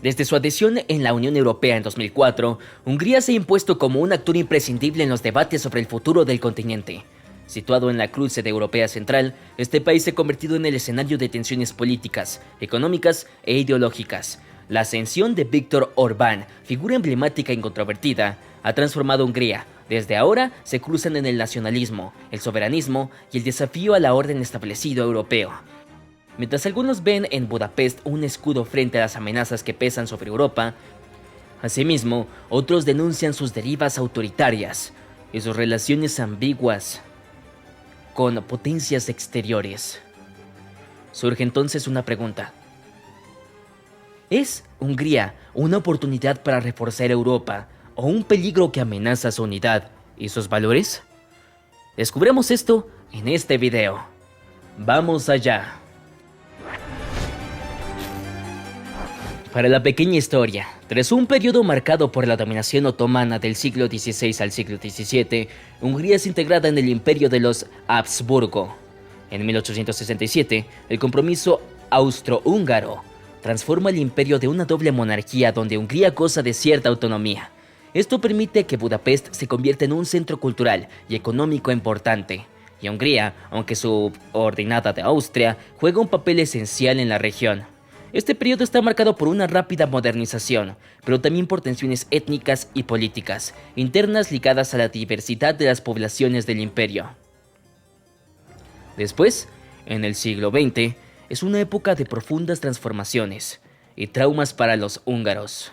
Desde su adhesión en la Unión Europea en 2004, Hungría se ha impuesto como un actor imprescindible en los debates sobre el futuro del continente. Situado en la cruce de Europea Central, este país se ha convertido en el escenario de tensiones políticas, económicas e ideológicas. La ascensión de Viktor Orbán, figura emblemática e incontrovertida, ha transformado a Hungría. Desde ahora se cruzan en el nacionalismo, el soberanismo y el desafío a la orden establecido europeo. Mientras algunos ven en Budapest un escudo frente a las amenazas que pesan sobre Europa, asimismo, otros denuncian sus derivas autoritarias y sus relaciones ambiguas con potencias exteriores. Surge entonces una pregunta. ¿Es Hungría una oportunidad para reforzar Europa o un peligro que amenaza su unidad y sus valores? Descubramos esto en este video. ¡Vamos allá! Para la pequeña historia, tras un periodo marcado por la dominación otomana del siglo XVI al siglo XVII, Hungría es integrada en el imperio de los Habsburgo. En 1867, el compromiso austrohúngaro transforma el imperio de una doble monarquía donde Hungría goza de cierta autonomía. Esto permite que Budapest se convierta en un centro cultural y económico importante, y Hungría, aunque subordinada de Austria, juega un papel esencial en la región. Este periodo está marcado por una rápida modernización, pero también por tensiones étnicas y políticas, internas ligadas a la diversidad de las poblaciones del imperio. Después, en el siglo XX, es una época de profundas transformaciones y traumas para los húngaros.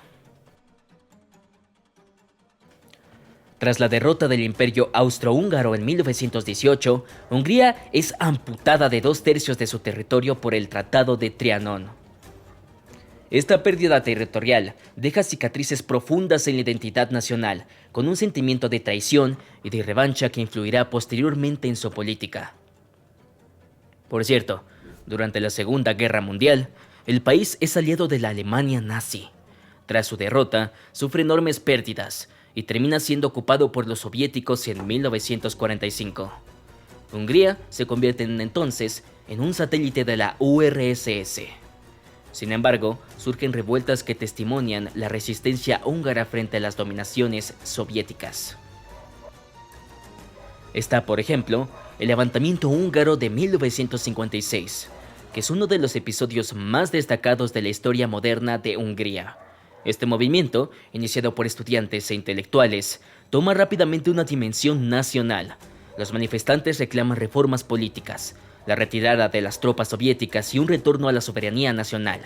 Tras la derrota del Imperio Austrohúngaro en 1918, Hungría es amputada de 2/3 de su territorio por el Tratado de Trianón. Esta pérdida territorial deja cicatrices profundas en la identidad nacional, con un sentimiento de traición y de revancha que influirá posteriormente en su política. Por cierto, durante la Segunda Guerra Mundial, el país es aliado de la Alemania nazi. Tras su derrota, sufre enormes pérdidas y termina siendo ocupado por los soviéticos en 1945. Hungría se convierte entonces en un satélite de la URSS. Sin embargo, surgen revueltas que testimonian la resistencia húngara frente a las dominaciones soviéticas. Está, por ejemplo, el levantamiento húngaro de 1956, que es uno de los episodios más destacados de la historia moderna de Hungría. Este movimiento, iniciado por estudiantes e intelectuales, toma rápidamente una dimensión nacional. Los manifestantes reclaman reformas políticas, la retirada de las tropas soviéticas y un retorno a la soberanía nacional.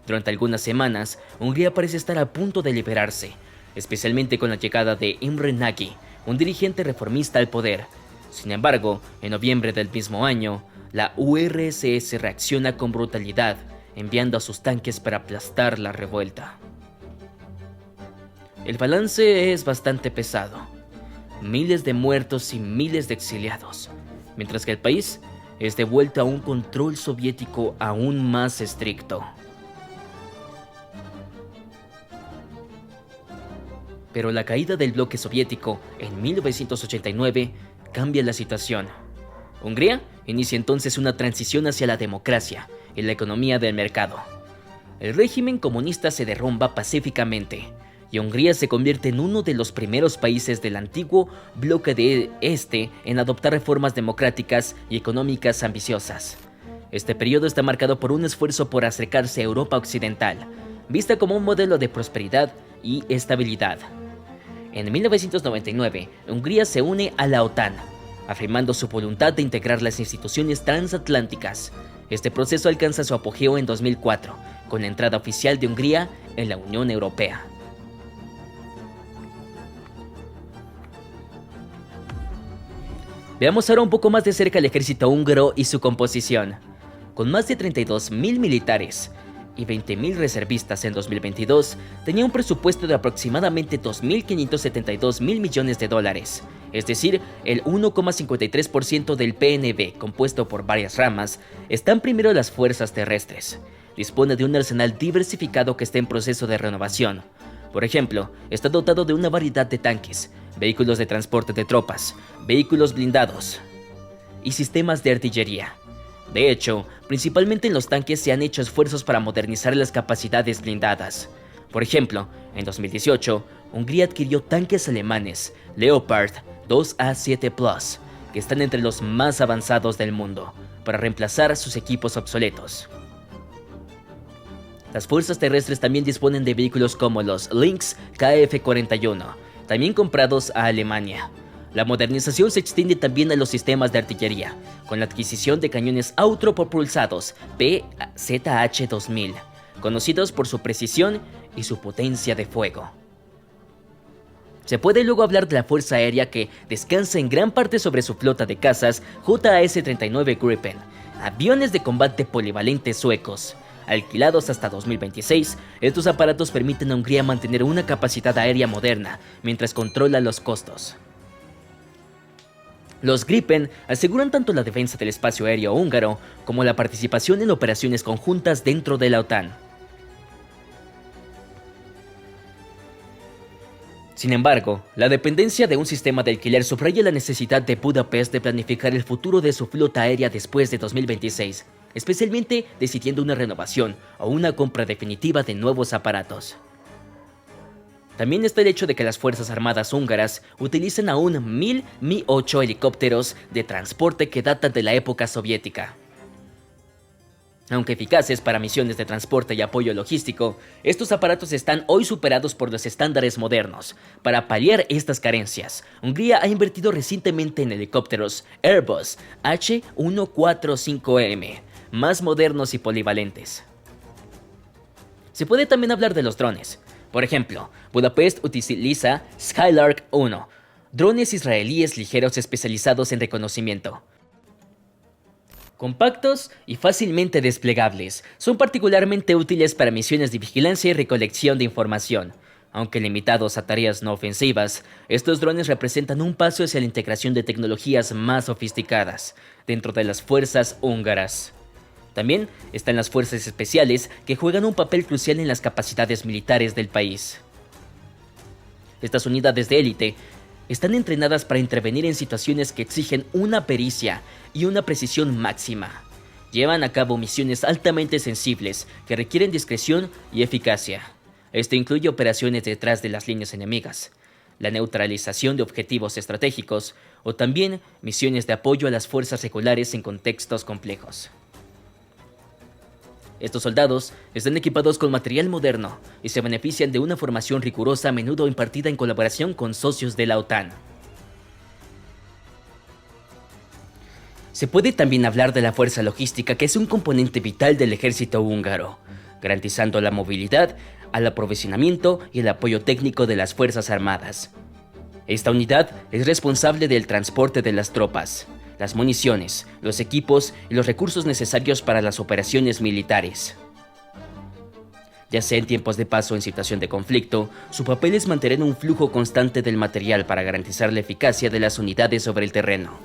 Durante algunas semanas, Hungría parece estar a punto de liberarse, especialmente con la llegada de Imre Nagy, un dirigente reformista al poder. Sin embargo, en noviembre del mismo año, la URSS reacciona con brutalidad, enviando a sus tanques para aplastar la revuelta. El balance es bastante pesado. Miles de muertos y miles de exiliados, mientras que el país es devuelto a un control soviético aún más estricto. Pero la caída del bloque soviético en 1989 cambia la situación. Hungría inicia entonces una transición hacia la democracia y la economía del mercado. El régimen comunista se derrumba pacíficamente, y Hungría se convierte en uno de los primeros países del antiguo bloque de este en adoptar reformas democráticas y económicas ambiciosas. Este periodo está marcado por un esfuerzo por acercarse a Europa occidental, vista como un modelo de prosperidad y estabilidad. En 1999, Hungría se une a la OTAN, afirmando su voluntad de integrar las instituciones transatlánticas. Este proceso alcanza su apogeo en 2004, con la entrada oficial de Hungría en la Unión Europea. Veamos ahora un poco más de cerca el ejército húngaro y su composición. Con más de 32.000 militares y 20.000 reservistas en 2022, tenía un presupuesto de aproximadamente 2.572 mil millones de dólares, es decir, el 1,53% del PNB, compuesto por varias ramas. Están primero las fuerzas terrestres. Dispone de un arsenal diversificado que está en proceso de renovación. Por ejemplo, está dotado de una variedad de tanques, vehículos de transporte de tropas, vehículos blindados y sistemas de artillería. De hecho, principalmente en los tanques se han hecho esfuerzos para modernizar las capacidades blindadas. Por ejemplo, en 2018, Hungría adquirió tanques alemanes Leopard 2A7 Plus, que están entre los más avanzados del mundo, para reemplazar sus equipos obsoletos. Las fuerzas terrestres también disponen de vehículos como los Lynx Kf-41, también comprados a Alemania. La modernización se extiende también a los sistemas de artillería, con la adquisición de cañones autopropulsados PZH-2000, conocidos por su precisión y su potencia de fuego. Se puede luego hablar de la Fuerza Aérea, que descansa en gran parte sobre su flota de cazas JAS-39 Gripen, aviones de combate polivalentes suecos. Alquilados hasta 2026, estos aparatos permiten a Hungría mantener una capacidad aérea moderna mientras controla los costos. Los Gripen aseguran tanto la defensa del espacio aéreo húngaro como la participación en operaciones conjuntas dentro de la OTAN. Sin embargo, la dependencia de un sistema de alquiler subraya la necesidad de Budapest de planificar el futuro de su flota aérea después de 2026, especialmente decidiendo una renovación o una compra definitiva de nuevos aparatos. También está el hecho de que las Fuerzas Armadas húngaras utilizan aún 1000 Mi-8 helicópteros de transporte que datan de la época soviética. Aunque eficaces para misiones de transporte y apoyo logístico, estos aparatos están hoy superados por los estándares modernos. Para paliar estas carencias, Hungría ha invertido recientemente en helicópteros Airbus H145M, más modernos y polivalentes. Se puede también hablar de los drones. Por ejemplo, Budapest utiliza Skylark 1, drones israelíes ligeros especializados en reconocimiento. Compactos y fácilmente desplegables, son particularmente útiles para misiones de vigilancia y recolección de información. Aunque limitados a tareas no ofensivas, estos drones representan un paso hacia la integración de tecnologías más sofisticadas dentro de las fuerzas húngaras. También están las fuerzas especiales, que juegan un papel crucial en las capacidades militares del país. Estas unidades de élite están entrenadas para intervenir en situaciones que exigen una pericia y una precisión máxima. Llevan a cabo misiones altamente sensibles que requieren discreción y eficacia. Esto incluye operaciones detrás de las líneas enemigas, la neutralización de objetivos estratégicos o también misiones de apoyo a las fuerzas regulares en contextos complejos. Estos soldados están equipados con material moderno y se benefician de una formación rigurosa, a menudo impartida en colaboración con socios de la OTAN. Se puede también hablar de la fuerza logística, que es un componente vital del ejército húngaro, garantizando la movilidad, el aprovisionamiento y el apoyo técnico de las Fuerzas Armadas. Esta unidad es responsable del transporte de las tropas, las municiones, los equipos y los recursos necesarios para las operaciones militares. Ya sea en tiempos de paz o en situación de conflicto, su papel es mantener un flujo constante del material para garantizar la eficacia de las unidades sobre el terreno.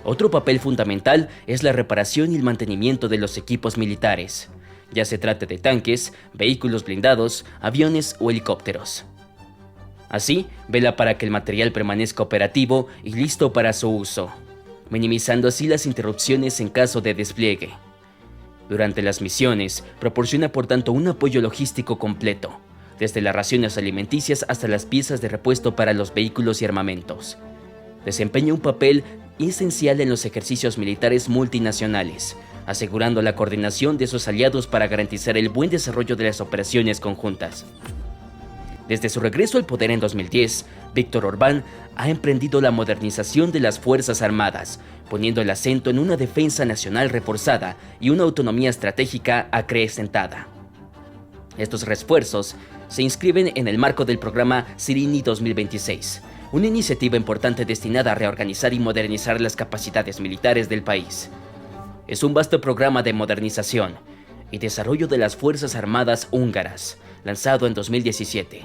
Otro papel fundamental es la reparación y el mantenimiento de los equipos militares, ya se trate de tanques, vehículos blindados, aviones o helicópteros. Así, vela para que el material permanezca operativo y listo para su uso, minimizando así las interrupciones en caso de despliegue. Durante las misiones, proporciona por tanto un apoyo logístico completo, desde las raciones alimenticias hasta las piezas de repuesto para los vehículos y armamentos. Desempeña un papel esencial en los ejercicios militares multinacionales, asegurando la coordinación de sus aliados para garantizar el buen desarrollo de las operaciones conjuntas. Desde su regreso al poder en 2010, Viktor Orbán ha emprendido la modernización de las Fuerzas Armadas, poniendo el acento en una defensa nacional reforzada y una autonomía estratégica acrecentada. Estos refuerzos se inscriben en el marco del programa Sirini 2026, una iniciativa importante destinada a reorganizar y modernizar las capacidades militares del país. Es un vasto programa de modernización y desarrollo de las Fuerzas Armadas húngaras, lanzado en 2017.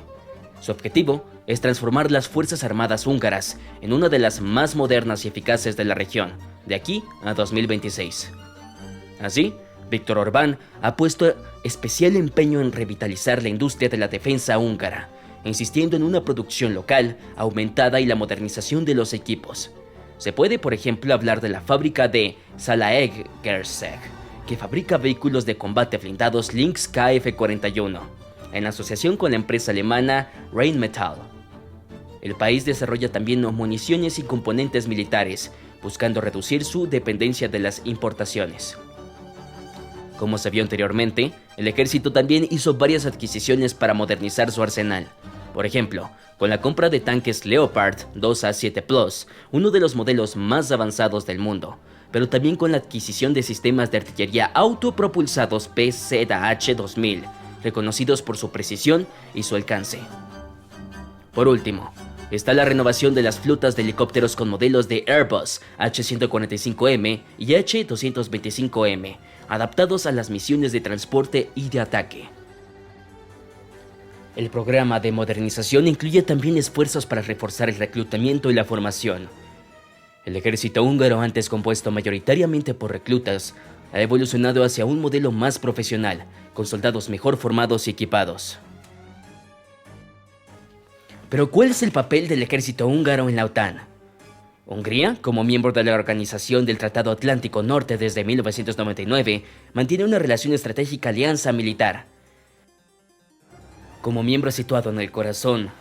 Su objetivo es transformar las Fuerzas Armadas húngaras en una de las más modernas y eficaces de la región, de aquí a 2026. Así, Viktor Orbán ha puesto especial empeño en revitalizar la industria de la defensa húngara, insistiendo en una producción local aumentada y la modernización de los equipos. Se puede, por ejemplo, hablar de la fábrica de Zalaegerszeg, que fabrica vehículos de combate blindados Lynx Kf-41, en asociación con la empresa alemana Rheinmetall. El país desarrolla también municiones y componentes militares, buscando reducir su dependencia de las importaciones. Como se vio anteriormente, el ejército también hizo varias adquisiciones para modernizar su arsenal. Por ejemplo, con la compra de tanques Leopard 2A7 Plus, uno de los modelos más avanzados del mundo, pero también con la adquisición de sistemas de artillería autopropulsados PZH-2000, reconocidos por su precisión y su alcance. Por último, está la renovación de las flotas de helicópteros con modelos de Airbus H145M y H225M, adaptados a las misiones de transporte y de ataque. El programa de modernización incluye también esfuerzos para reforzar el reclutamiento y la formación. El ejército húngaro, antes compuesto mayoritariamente por reclutas, ha evolucionado hacia un modelo más profesional, con soldados mejor formados y equipados. Pero ¿cuál es el papel del ejército húngaro en la OTAN? Hungría, como miembro de la Organización del Tratado Atlántico Norte desde 1999, mantiene una relación estratégica alianza militar. Como miembro situado en el corazón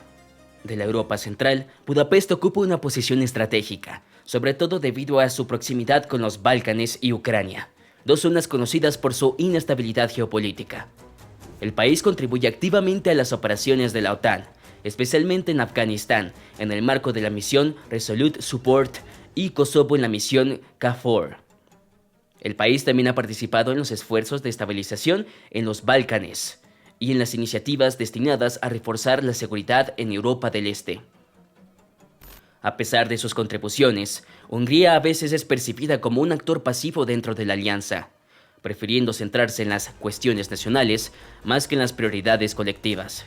de la Europa Central, Budapest ocupa una posición estratégica, sobre todo debido a su proximidad con los Balcanes y Ucrania, dos zonas conocidas por su inestabilidad geopolítica. El país contribuye activamente a las operaciones de la OTAN, especialmente en Afganistán, en el marco de la misión Resolute Support y Kosovo en la misión KFOR. El país también ha participado en los esfuerzos de estabilización en los Balcanes y en las iniciativas destinadas a reforzar la seguridad en Europa del Este. A pesar de sus contribuciones, Hungría a veces es percibida como un actor pasivo dentro de la alianza, prefiriendo centrarse en las cuestiones nacionales más que en las prioridades colectivas.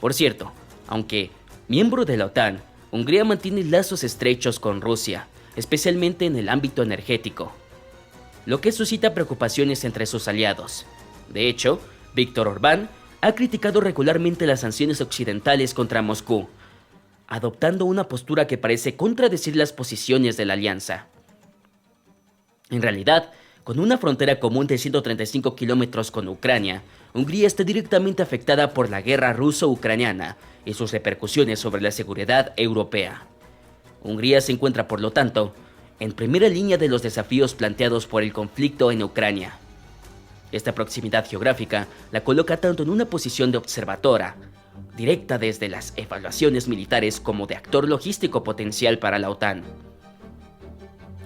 Por cierto, aunque miembro de la OTAN, Hungría mantiene lazos estrechos con Rusia, especialmente en el ámbito energético, lo que suscita preocupaciones entre sus aliados. De hecho, Viktor Orbán ha criticado regularmente las sanciones occidentales contra Moscú, adoptando una postura que parece contradecir las posiciones de la alianza. En realidad, con una frontera común de 135 kilómetros con Ucrania, Hungría está directamente afectada por la guerra ruso-ucraniana y sus repercusiones sobre la seguridad europea. Hungría se encuentra, por lo tanto, en primera línea de los desafíos planteados por el conflicto en Ucrania. Esta proximidad geográfica la coloca tanto en una posición de observadora, directa desde las evaluaciones militares, como de actor logístico potencial para la OTAN.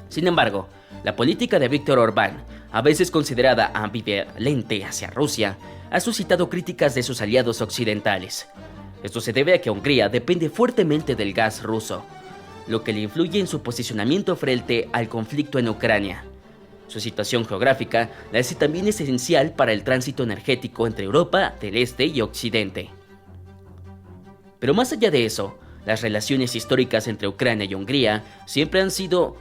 Sin embargo, la política de Viktor Orbán, a veces considerada ambivalente hacia Rusia, ha suscitado críticas de sus aliados occidentales. Esto se debe a que Hungría depende fuertemente del gas ruso, lo que le influye en su posicionamiento frente al conflicto en Ucrania. Su situación geográfica la hace también esencial para el tránsito energético entre Europa del Este y Occidente. Pero más allá de eso, las relaciones históricas entre Ucrania y Hungría siempre han sido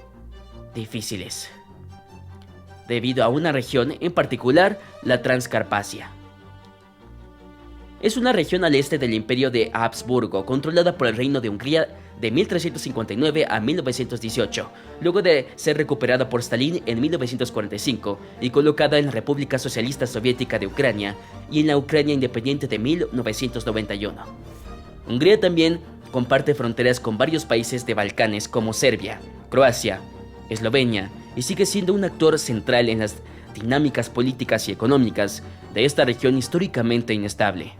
difíciles, debido a una región en particular, la Transcarpacia. Es una región al este del Imperio de Habsburgo, controlada por el Reino de Hungría de 1359 a 1918, luego de ser recuperada por Stalin en 1945 y colocada en la República Socialista Soviética de Ucrania y en la Ucrania independiente de 1991. Hungría también comparte fronteras con varios países de Balcanes como Serbia, Croacia, Eslovenia, y sigue siendo un actor central en las dinámicas políticas y económicas de esta región históricamente inestable.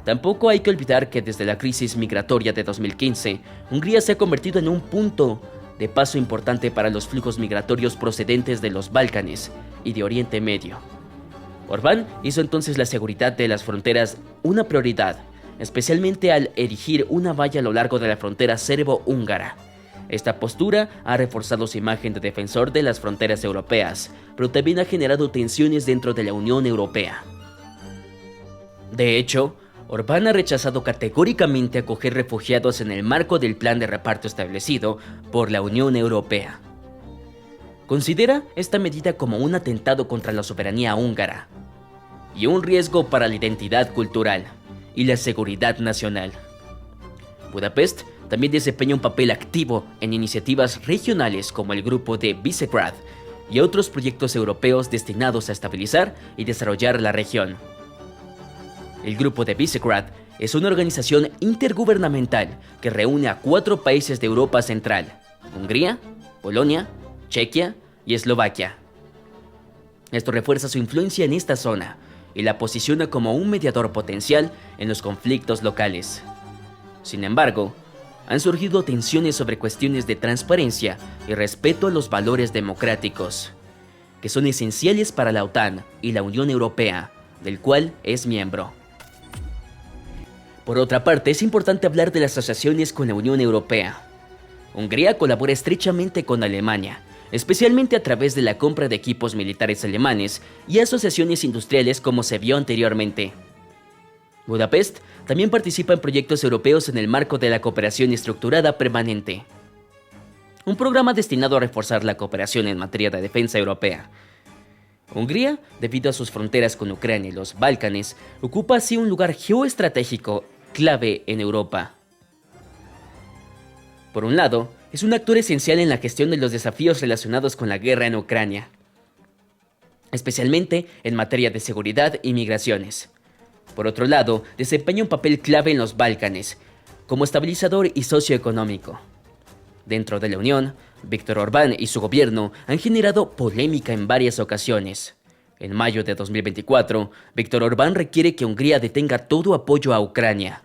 Tampoco hay que olvidar que desde la crisis migratoria de 2015, Hungría se ha convertido en un punto de paso importante para los flujos migratorios procedentes de los Balcanes y de Oriente Medio. Orbán hizo entonces la seguridad de las fronteras una prioridad, especialmente al erigir una valla a lo largo de la frontera serbo-húngara. Esta postura ha reforzado su imagen de defensor de las fronteras europeas, pero también ha generado tensiones dentro de la Unión Europea. De hecho, Orbán ha rechazado categóricamente acoger refugiados en el marco del plan de reparto establecido por la Unión Europea. Considera esta medida como un atentado contra la soberanía húngara y un riesgo para la identidad cultural y la seguridad nacional. Budapest también desempeña un papel activo en iniciativas regionales como el Grupo de Visegrad y otros proyectos europeos destinados a estabilizar y desarrollar la región. El Grupo de Visegrad es una organización intergubernamental que reúne a 4 países de Europa Central: Hungría, Polonia, Chequia y Eslovaquia. Esto refuerza su influencia en esta zona y la posiciona como un mediador potencial en los conflictos locales. Sin embargo, han surgido tensiones sobre cuestiones de transparencia y respeto a los valores democráticos, que son esenciales para la OTAN y la Unión Europea, del cual es miembro. Por otra parte, es importante hablar de las asociaciones con la Unión Europea. Hungría colabora estrechamente con Alemania, especialmente a través de la compra de equipos militares alemanes y asociaciones industriales como se vio anteriormente. Budapest también participa en proyectos europeos en el marco de la cooperación estructurada permanente, un programa destinado a reforzar la cooperación en materia de defensa europea. Hungría, debido a sus fronteras con Ucrania y los Balcanes, ocupa así un lugar geoestratégico clave en Europa. Por un lado, es un actor esencial en la gestión de los desafíos relacionados con la guerra en Ucrania, especialmente en materia de seguridad y migraciones. Por otro lado, desempeña un papel clave en los Balcanes, como estabilizador y socioeconómico. Dentro de la Unión, Viktor Orbán y su gobierno han generado polémica en varias ocasiones. En mayo de 2024, Viktor Orbán requiere que Hungría detenga todo apoyo a Ucrania.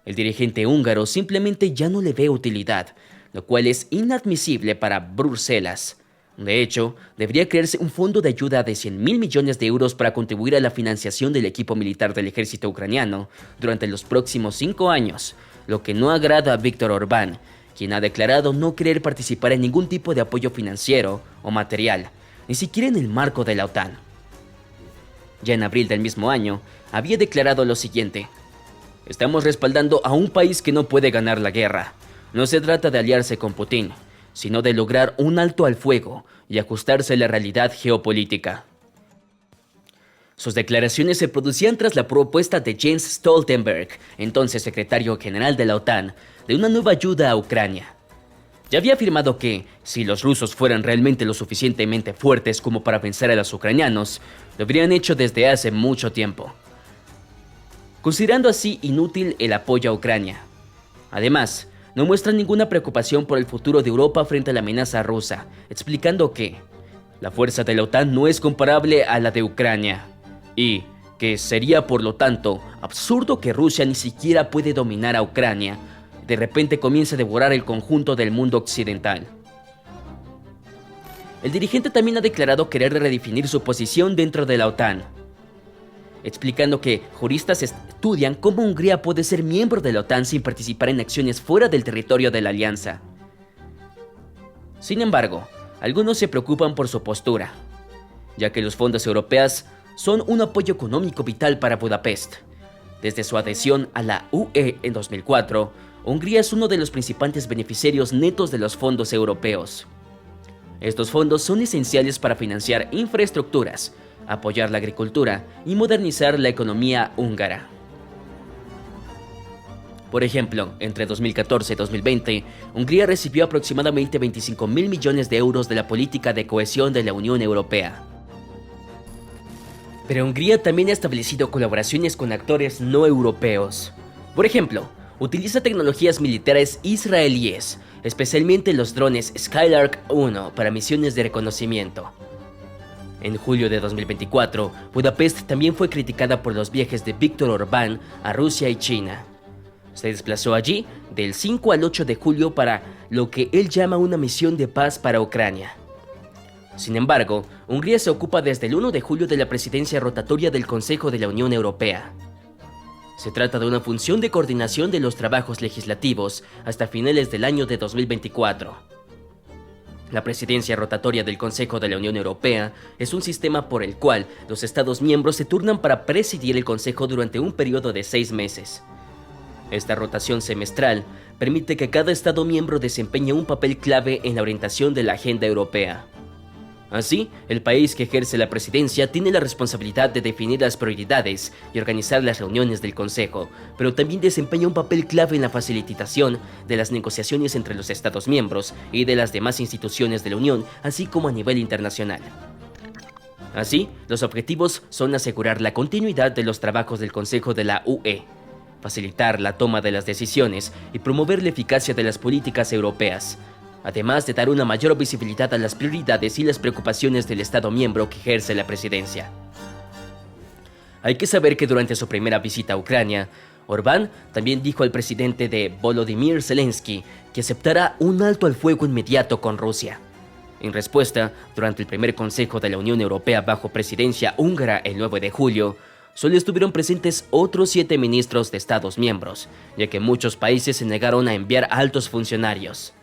El dirigente húngaro simplemente ya no le ve utilidad, lo cual es inadmisible para Bruselas. De hecho, debería crearse un fondo de ayuda de 100.000 millones de euros para contribuir a la financiación del equipo militar del ejército ucraniano durante los próximos 5 años, lo que no agrada a Viktor Orbán, quien ha declarado no querer participar en ningún tipo de apoyo financiero o material, ni siquiera en el marco de la OTAN. Ya en abril del mismo año, había declarado lo siguiente: estamos respaldando a un país que no puede ganar la guerra. No se trata de aliarse con Putin, sino de lograr un alto al fuego y ajustarse a la realidad geopolítica. Sus declaraciones se producían tras la propuesta de Jens Stoltenberg, entonces secretario general de la OTAN, de una nueva ayuda a Ucrania. Ya había afirmado que, si los rusos fueran realmente lo suficientemente fuertes como para vencer a los ucranianos, lo habrían hecho desde hace mucho tiempo, considerando así inútil el apoyo a Ucrania. Además, no muestra ninguna preocupación por el futuro de Europa frente a la amenaza rusa, explicando que la fuerza de la OTAN no es comparable a la de Ucrania y que sería, por lo tanto, absurdo que Rusia ni siquiera puede dominar a Ucrania, de repente comience a devorar el conjunto del mundo occidental. El dirigente también ha declarado querer redefinir su posición dentro de la OTAN, explicando que juristas estudian cómo Hungría puede ser miembro de la OTAN sin participar en acciones fuera del territorio de la alianza. Sin embargo, algunos se preocupan por su postura, ya que los fondos europeos son un apoyo económico vital para Budapest. Desde su adhesión a la UE en 2004, Hungría es uno de los principales beneficiarios netos de los fondos europeos. Estos fondos son esenciales para financiar infraestructuras, apoyar la agricultura y modernizar la economía húngara. Por ejemplo, entre 2014 y 2020, Hungría recibió aproximadamente 25.000 millones de euros de la política de cohesión de la Unión Europea. Pero Hungría también ha establecido colaboraciones con actores no europeos. Por ejemplo, utiliza tecnologías militares israelíes, especialmente los drones Skylark 1 para misiones de reconocimiento. En julio de 2024, Budapest también fue criticada por los viajes de Viktor Orbán a Rusia y China. Se desplazó allí del 5 al 8 de julio para lo que él llama una misión de paz para Ucrania. Sin embargo, Hungría se ocupa desde el 1 de julio de la presidencia rotatoria del Consejo de la Unión Europea. Se trata de una función de coordinación de los trabajos legislativos hasta finales del año de 2024. La presidencia rotatoria del Consejo de la Unión Europea es un sistema por el cual los Estados miembros se turnan para presidir el Consejo durante un periodo de 6 meses. Esta rotación semestral permite que cada Estado miembro desempeñe un papel clave en la orientación de la agenda europea. Así, el país que ejerce la presidencia tiene la responsabilidad de definir las prioridades y organizar las reuniones del Consejo, pero también desempeña un papel clave en la facilitación de las negociaciones entre los Estados miembros y de las demás instituciones de la Unión, así como a nivel internacional. Así, los objetivos son asegurar la continuidad de los trabajos del Consejo de la UE, facilitar la toma de las decisiones y promover la eficacia de las políticas europeas, además de dar una mayor visibilidad a las prioridades y las preocupaciones del Estado miembro que ejerce la presidencia. Hay que saber que durante su primera visita a Ucrania, Orbán también dijo al presidente de Volodymyr Zelensky que aceptará un alto al fuego inmediato con Rusia. En respuesta, durante el primer Consejo de la Unión Europea bajo presidencia húngara el 9 de julio, solo estuvieron presentes otros 7 ministros de Estados miembros, ya que muchos países se negaron a enviar altos funcionarios.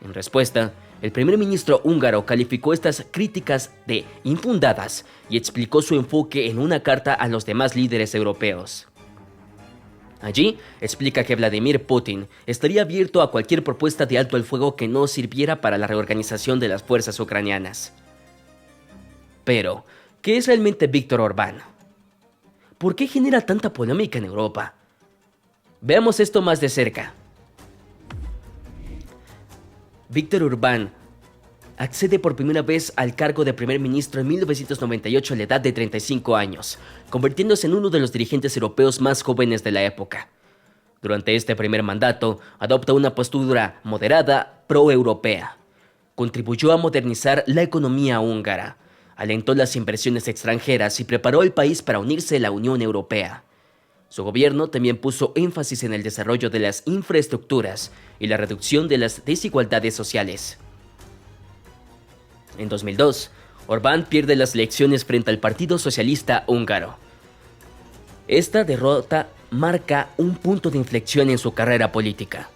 En respuesta, el primer ministro húngaro calificó estas críticas de infundadas y explicó su enfoque en una carta a los demás líderes europeos. Allí, explica que Vladimir Putin estaría abierto a cualquier propuesta de alto el fuego que no sirviera para la reorganización de las fuerzas ucranianas. Pero, ¿qué es realmente Víktor Orbán? ¿Por qué genera tanta polémica en Europa? Veamos esto más de cerca. Víktor Orbán accede por primera vez al cargo de primer ministro en 1998 a la edad de 35 años, convirtiéndose en uno de los dirigentes europeos más jóvenes de la época. Durante este primer mandato, adopta una postura moderada pro-europea. Contribuyó a modernizar la economía húngara, alentó las inversiones extranjeras y preparó el país para unirse a la Unión Europea. Su gobierno también puso énfasis en el desarrollo de las infraestructuras y la reducción de las desigualdades sociales. En 2002, Orbán pierde las elecciones frente al Partido Socialista Húngaro. Esta derrota marca un punto de inflexión en su carrera política.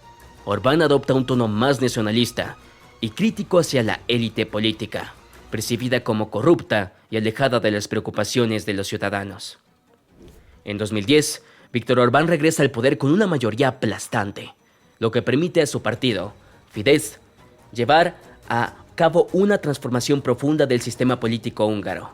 Orbán adopta un tono más nacionalista y crítico hacia la élite política, percibida como corrupta y alejada de las preocupaciones de los ciudadanos. En 2010, Víktor Orbán regresa al poder con una mayoría aplastante, lo que permite a su partido, Fidesz, llevar a cabo una transformación profunda del sistema político húngaro.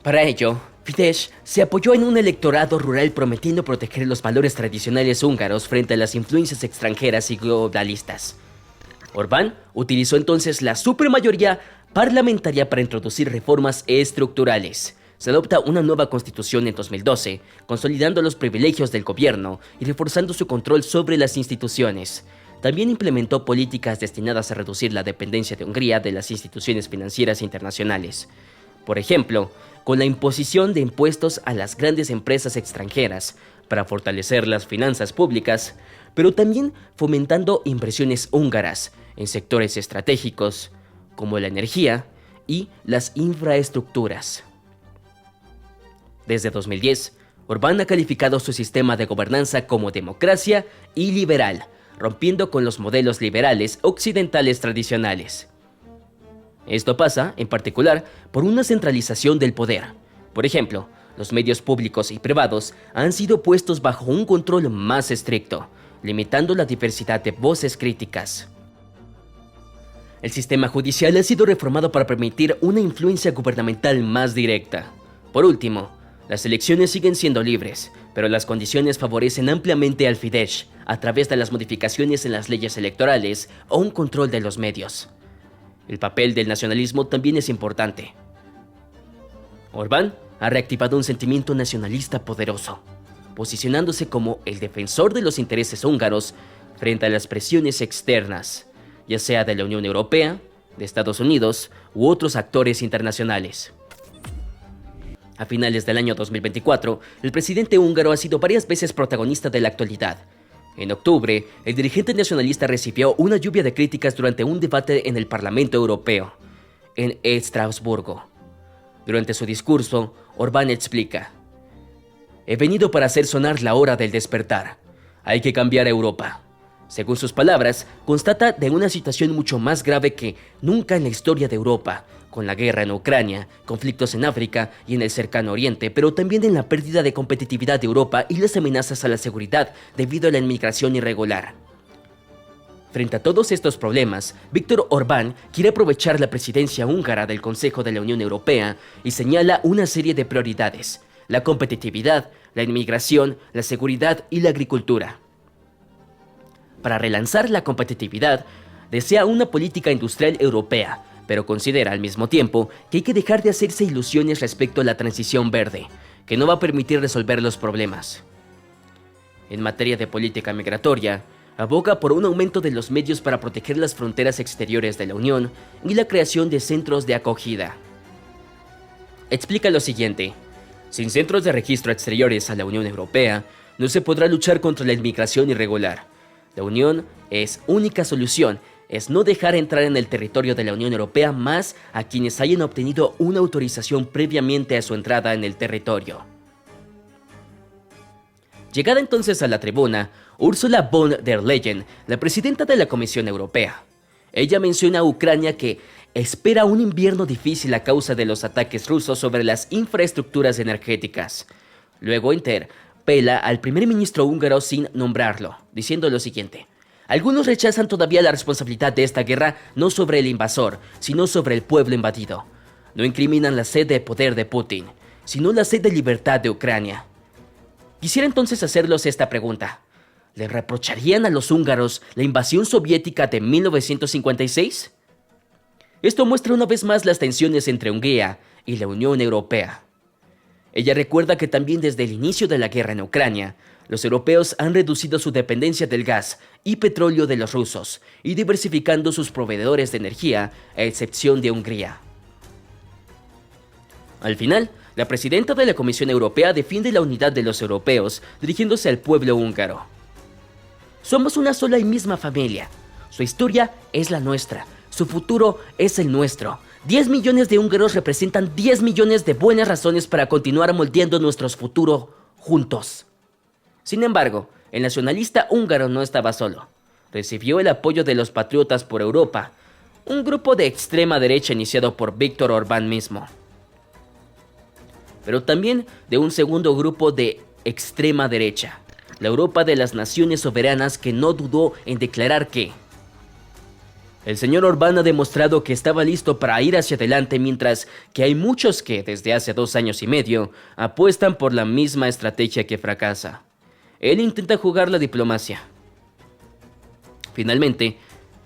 Para ello, Fidesz se apoyó en un electorado rural prometiendo proteger los valores tradicionales húngaros frente a las influencias extranjeras y globalistas. Orbán utilizó entonces la supermayoría parlamentaria para introducir reformas estructurales. Se adopta una nueva constitución en 2012, consolidando los privilegios del gobierno y reforzando su control sobre las instituciones. También implementó políticas destinadas a reducir la dependencia de Hungría de las instituciones financieras internacionales. Por ejemplo, con la imposición de impuestos a las grandes empresas extranjeras para fortalecer las finanzas públicas, pero también fomentando inversiones húngaras en sectores estratégicos como la energía y las infraestructuras. Desde 2010, Orbán ha calificado su sistema de gobernanza como democracia y liberal, rompiendo con los modelos liberales occidentales tradicionales. Esto pasa, en particular, por una centralización del poder. Por ejemplo, los medios públicos y privados han sido puestos bajo un control más estricto, limitando la diversidad de voces críticas. El sistema judicial ha sido reformado para permitir una influencia gubernamental más directa. Por último, las elecciones siguen siendo libres, pero las condiciones favorecen ampliamente al Fidesz a través de las modificaciones en las leyes electorales o un control de los medios. El papel del nacionalismo también es importante. Orbán ha reactivado un sentimiento nacionalista poderoso, posicionándose como el defensor de los intereses húngaros frente a las presiones externas, ya sea de la Unión Europea, de Estados Unidos u otros actores internacionales. A finales del año 2024, el presidente húngaro ha sido varias veces protagonista de la actualidad. En octubre, el dirigente nacionalista recibió una lluvia de críticas durante un debate en el Parlamento Europeo, en Estrasburgo. Durante su discurso, Orbán explica: «He venido para hacer sonar la hora del despertar. Hay que cambiar a Europa». Según sus palabras, constata de una situación mucho más grave que nunca en la historia de Europa, con la guerra en Ucrania, conflictos en África y en el Cercano Oriente, pero también en la pérdida de competitividad de Europa y las amenazas a la seguridad debido a la inmigración irregular. Frente a todos estos problemas, Víktor Orbán quiere aprovechar la presidencia húngara del Consejo de la Unión Europea y señala una serie de prioridades: la competitividad, la inmigración, la seguridad y la agricultura. Para relanzar la competitividad, desea una política industrial europea, pero considera al mismo tiempo que hay que dejar de hacerse ilusiones respecto a la transición verde, que no va a permitir resolver los problemas. En materia de política migratoria, aboga por un aumento de los medios para proteger las fronteras exteriores de la Unión y la creación de centros de acogida. Explica lo siguiente: sin centros de registro exteriores a la Unión Europea, no se podrá luchar contra la inmigración irregular. La Unión es única solución, es no dejar entrar en el territorio de la Unión Europea más a quienes hayan obtenido una autorización previamente a su entrada en el territorio. Llegada entonces a la tribuna, Ursula von der Leyen, la presidenta de la Comisión Europea. Ella menciona a Ucrania que espera un invierno difícil a causa de los ataques rusos sobre las infraestructuras energéticas. Luego interpela al primer ministro húngaro sin nombrarlo, diciendo lo siguiente: algunos rechazan todavía la responsabilidad de esta guerra no sobre el invasor, sino sobre el pueblo invadido. No incriminan la sed de poder de Putin, sino la sed de libertad de Ucrania. Quisiera entonces hacerlos esta pregunta: ¿le reprocharían a los húngaros la invasión soviética de 1956? Esto muestra una vez más las tensiones entre Hungría y la Unión Europea. Ella recuerda que también desde el inicio de la guerra en Ucrania, los europeos han reducido su dependencia del gas y petróleo de los rusos y diversificando sus proveedores de energía, a excepción de Hungría. Al final, la presidenta de la Comisión Europea defiende la unidad de los europeos, dirigiéndose al pueblo húngaro. Somos una sola y misma familia. Su historia es la nuestra. Su futuro es el nuestro. 10 millones de húngaros representan 10 millones de buenas razones para continuar moldeando nuestro futuro juntos. Sin embargo, el nacionalista húngaro no estaba solo. Recibió el apoyo de los Patriotas por Europa, un grupo de extrema derecha iniciado por Viktor Orbán mismo, pero también de un segundo grupo de extrema derecha, la Europa de las naciones soberanas, que no dudó en declarar que el señor Orbán ha demostrado que estaba listo para ir hacia adelante, mientras que hay muchos que, desde hace 2 años y medio, apuestan por la misma estrategia que fracasa. Él intenta jugar la diplomacia. Finalmente,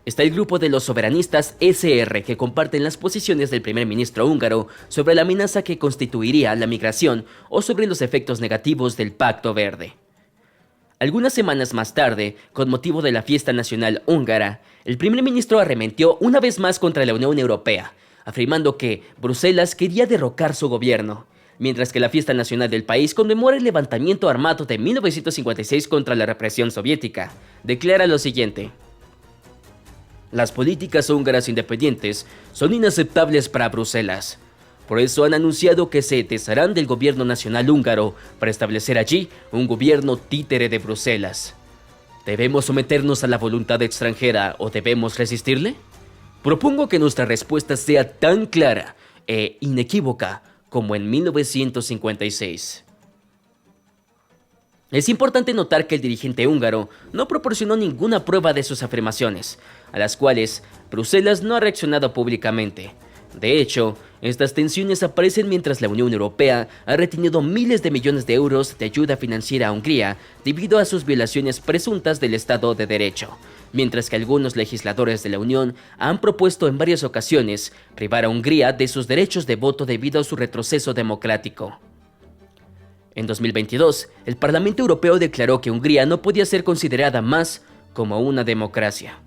está el grupo de los soberanistas SR, que comparten las posiciones del primer ministro húngaro sobre la amenaza que constituiría la migración o sobre los efectos negativos del Pacto Verde. Algunas semanas más tarde, con motivo de la fiesta nacional húngara, el primer ministro arremetió una vez más contra la Unión Europea, afirmando que Bruselas quería derrocar su gobierno, mientras que la fiesta nacional del país conmemora el levantamiento armado de 1956 contra la represión soviética. Declara lo siguiente: las políticas húngaras independientes son inaceptables para Bruselas. Por eso han anunciado que se desharán del gobierno nacional húngaro para establecer allí un gobierno títere de Bruselas. ¿Debemos someternos a la voluntad extranjera o debemos resistirle? Propongo que nuestra respuesta sea tan clara e inequívoca como en 1956. Es importante notar que el dirigente húngaro no proporcionó ninguna prueba de sus afirmaciones, a las cuales Bruselas no ha reaccionado públicamente. De hecho, estas tensiones aparecen mientras la Unión Europea ha retenido miles de millones de euros de ayuda financiera a Hungría debido a sus violaciones presuntas del Estado de Derecho, mientras que algunos legisladores de la Unión han propuesto en varias ocasiones privar a Hungría de sus derechos de voto debido a su retroceso democrático. En 2022, el Parlamento Europeo declaró que Hungría no podía ser considerada más como una democracia.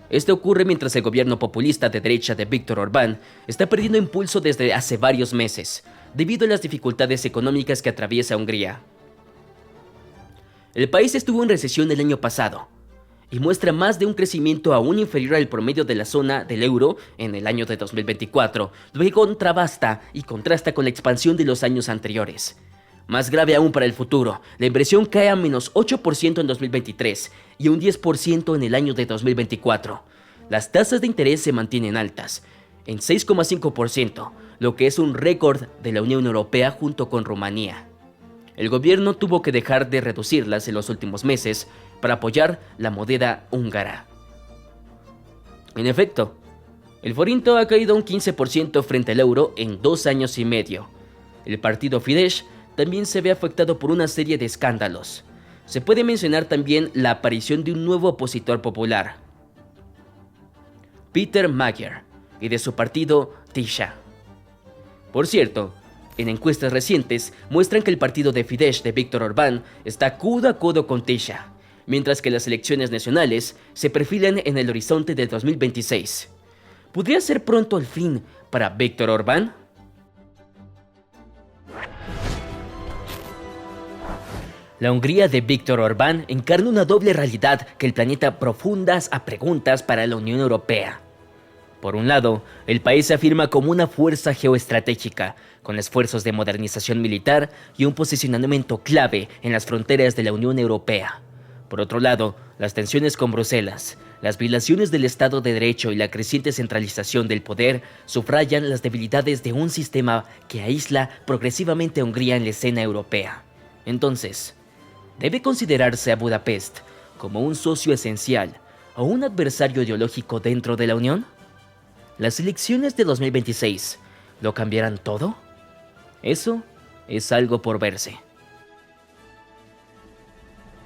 Esto ocurre mientras el gobierno populista de derecha de Viktor Orbán está perdiendo impulso desde hace varios meses, debido a las dificultades económicas que atraviesa Hungría. El país estuvo en recesión el año pasado y muestra más de un crecimiento aún inferior al promedio de la zona del euro en el año de 2024, lo que contrasta con la expansión de los años anteriores. Más grave aún para el futuro, la inversión cae a menos 8% en 2023 y un 10% en el año de 2024. Las tasas de interés se mantienen altas, en 6,5%, lo que es un récord de la Unión Europea junto con Rumanía. El gobierno tuvo que dejar de reducirlas en los últimos meses para apoyar la moneda húngara. En efecto, el forinto ha caído un 15% frente al euro en 2 años y medio. El partido Fidesz también se ve afectado por una serie de escándalos. Se puede mencionar también la aparición de un nuevo opositor popular, Peter Magyar, y de su partido Tisza. Por cierto, en encuestas recientes muestran que el partido de Fidesz de Viktor Orbán está codo a codo con Tisza, mientras que las elecciones nacionales se perfilan en el horizonte de 2026. ¿Podría ser pronto el fin para Viktor Orbán? La Hungría de Viktor Orbán encarna una doble realidad que el planeta profundas a preguntas para la Unión Europea. Por un lado, el país se afirma como una fuerza geoestratégica, con esfuerzos de modernización militar y un posicionamiento clave en las fronteras de la Unión Europea. Por otro lado, las tensiones con Bruselas, las violaciones del Estado de Derecho y la creciente centralización del poder subrayan las debilidades de un sistema que aísla progresivamente a Hungría en la escena europea. Entonces, ¿debe considerarse a Budapest como un socio esencial o un adversario ideológico dentro de la Unión? ¿Las elecciones de 2026 lo cambiarán todo? Eso es algo por verse.